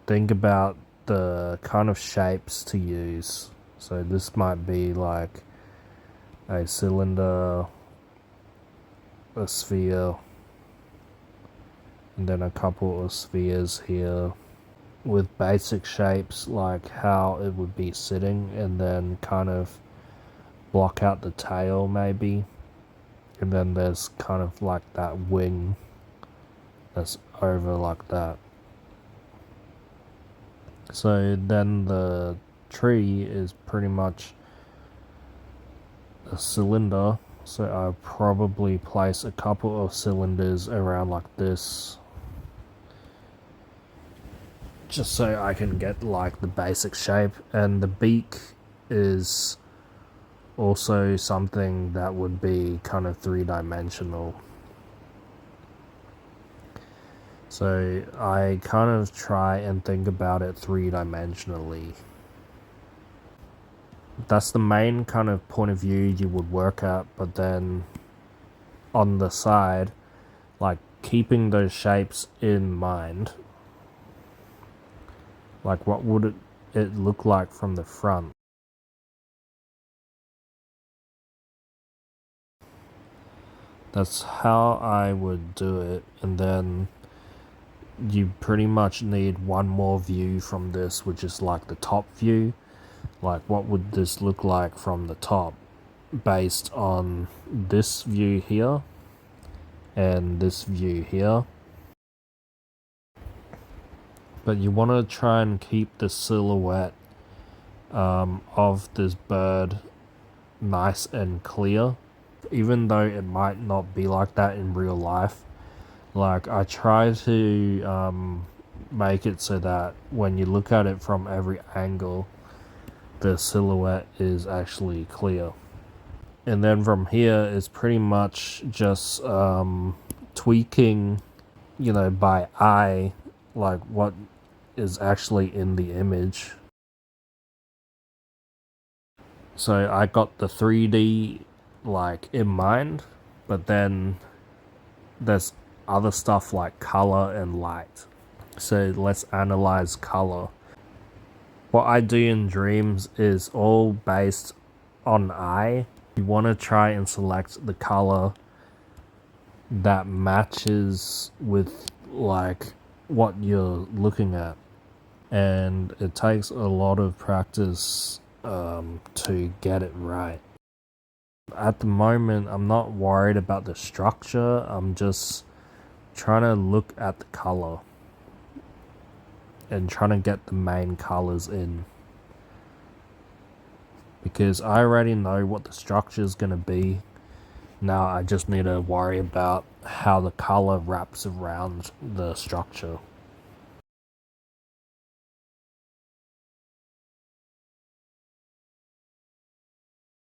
think about the kind of shapes to use. So this might be like a cylinder, a sphere, and then a couple of spheres here with basic shapes like how it would be sitting, and then kind of block out the tail maybe, and then there's kind of like that wing that's over like that. So then the tree is pretty much a cylinder, so I'll probably place a couple of cylinders around like this, just so I can get like the basic shape. And the beak is also something that would be kind of three-dimensional. So I kind of try and think about it three-dimensionally. That's the main kind of point of view you would work at, but then on the side, like keeping those shapes in mind, like what would it look like from the front? That's how I would do it. And then you pretty much need one more view from this, which is like the top view. Like what would this look like from the top based on this view here and this view here. But you want to try and keep the silhouette of this bird nice and clear, even though it might not be like that in real life. Like I try to make it so that when you look at it from every angle, the silhouette is actually clear. And then from here is pretty much just tweaking, by eye, like what is actually in the image. So I got the 3D like in mind, but then there's other stuff like color and light. So let's analyze color. What I do in dreams is all based on eye. You want to try and select the color that matches with like what you're looking at, and it takes a lot of practice to get it right. At the moment, I'm not worried about the structure. I'm just trying to look at the color and trying to get the main colors in, because I already know what the structure is going to be. Now I just need to worry about how the color wraps around the structure.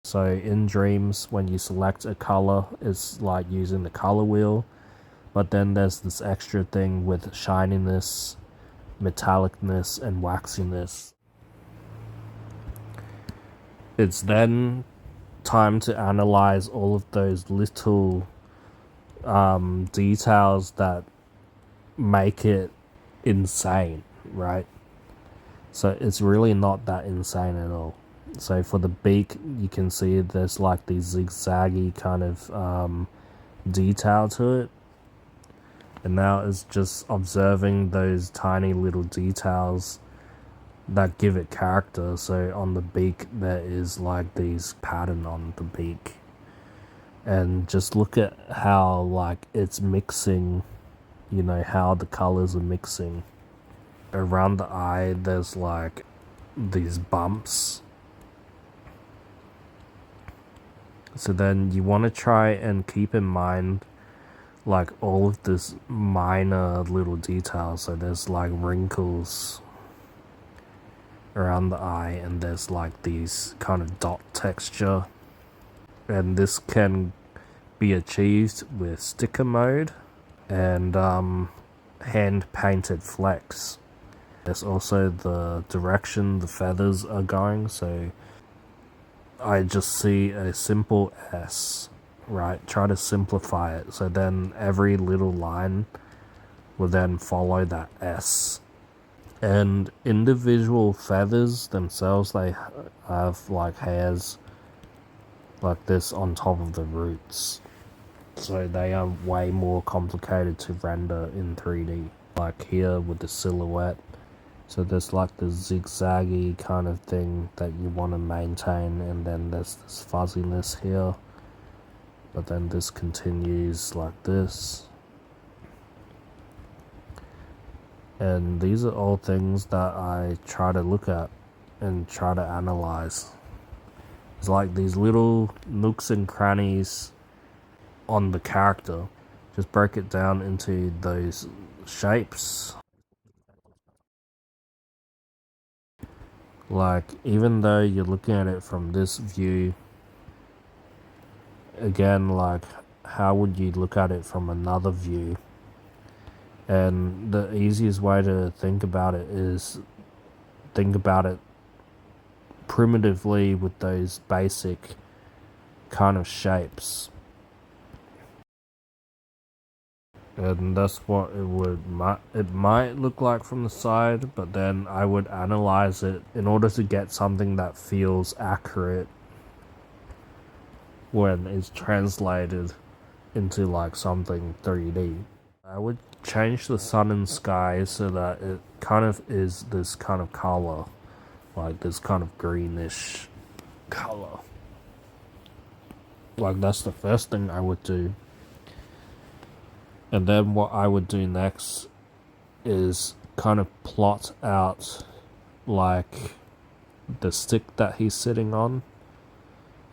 So in dreams, when you select a color, it's like using the color wheel, but then there's this extra thing with shininess, metallicness, and waxiness. It's then time to analyze all of those little details that make it insane, right? So it's really not that insane at all. So for the beak, you can see there's like these zigzaggy kind of detail to it. And now it's just observing those tiny little details that give it character. So on the beak, there is like these pattern on the beak. And just look at how like it's mixing, how the colors are mixing. Around the eye, there's like these bumps. So then you want to try and keep in mind like all of this minor little details. So there's like wrinkles around the eye, and there's like these kind of dot texture, and this can be achieved with sticker mode and hand painted flecks. There's also the direction the feathers are going, so I just see a simple S, right? Try to simplify it, so then every little line will then follow that S. And individual feathers themselves, they have like hairs like this on top of the roots, so they are way more complicated to render in 3D. Like here with the silhouette, so there's like the zigzaggy kind of thing that you want to maintain, and then there's this fuzziness here, but then this continues like this. And these are all things that I try to look at and try to analyze. It's like these little nooks and crannies on the character. Just break it down into those shapes. Like, even though you're looking at it from this view, again, like, how would you look at it from another view? And the easiest way to think about it is think about it primitively with those basic kind of shapes. And that's what it might look like from the side, but then I would analyze it in order to get something that feels accurate when it's translated into like something 3D. I would change the sun and sky so that it kind of is this kind of color, like this kind of greenish color. Like, that's the first thing I would do. And then what I would do next is kind of plot out like the stick that he's sitting on,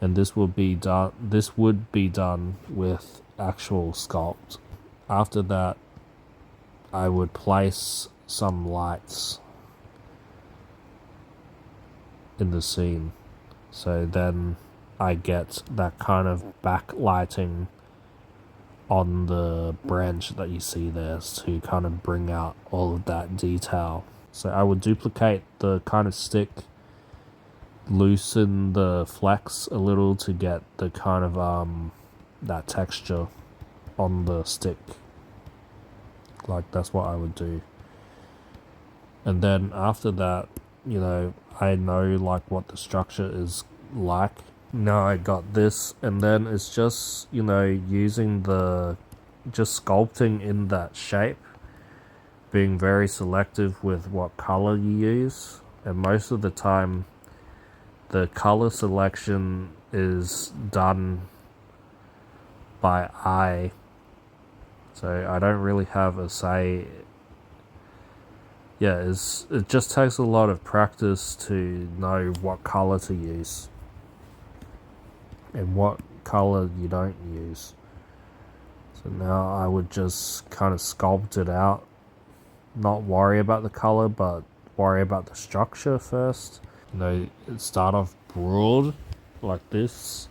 and this would be done with actual sculpt. After that, I would place some lights in the scene, so then I get that kind of backlighting on the branch that you see there to kind of bring out all of that detail. So I would duplicate the kind of stick, loosen the flex a little to get the kind of that texture on the stick. Like, that's what I would do. And then after that, you know, I know like what the structure is like. Now I got this, and then it's just, you know, using just sculpting in that shape, being very selective with what color you use, and most of the time the color selection is done by eye, so I don't really have a say. Yeah, it just takes a lot of practice to know what color to use and what color you don't use. So now I would just kind of sculpt it out, not worry about the color, but worry about the structure first. You know, start off broad like this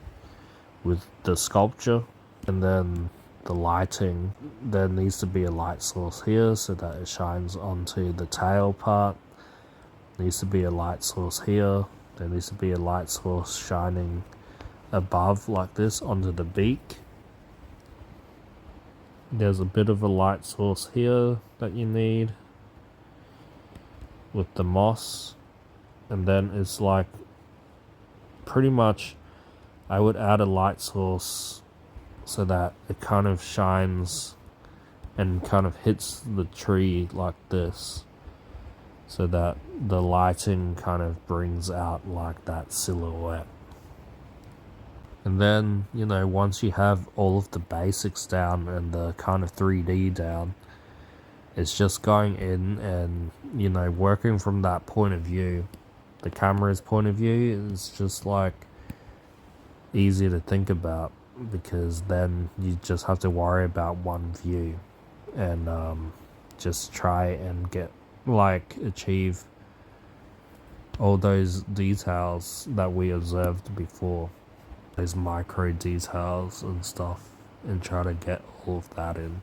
with the sculpture, and then the lighting. There needs to be a light source here so that it shines onto the tail part. There needs to be a light source here. There needs to be a light source shining above like this onto the beak. There's a bit of a light source here that you need with the moss, and then it's like pretty much I would add a light source so that it kind of shines and kind of hits the tree like this, so that the lighting kind of brings out like that silhouette. And then, you know, once you have all of the basics down and the kind of 3D down, it's just going in and, you know, working from that point of view. The camera's point of view is just like easy to think about, because then you just have to worry about one view and just try and achieve all those details that we observed before, those micro details and stuff, and try to get all of that in.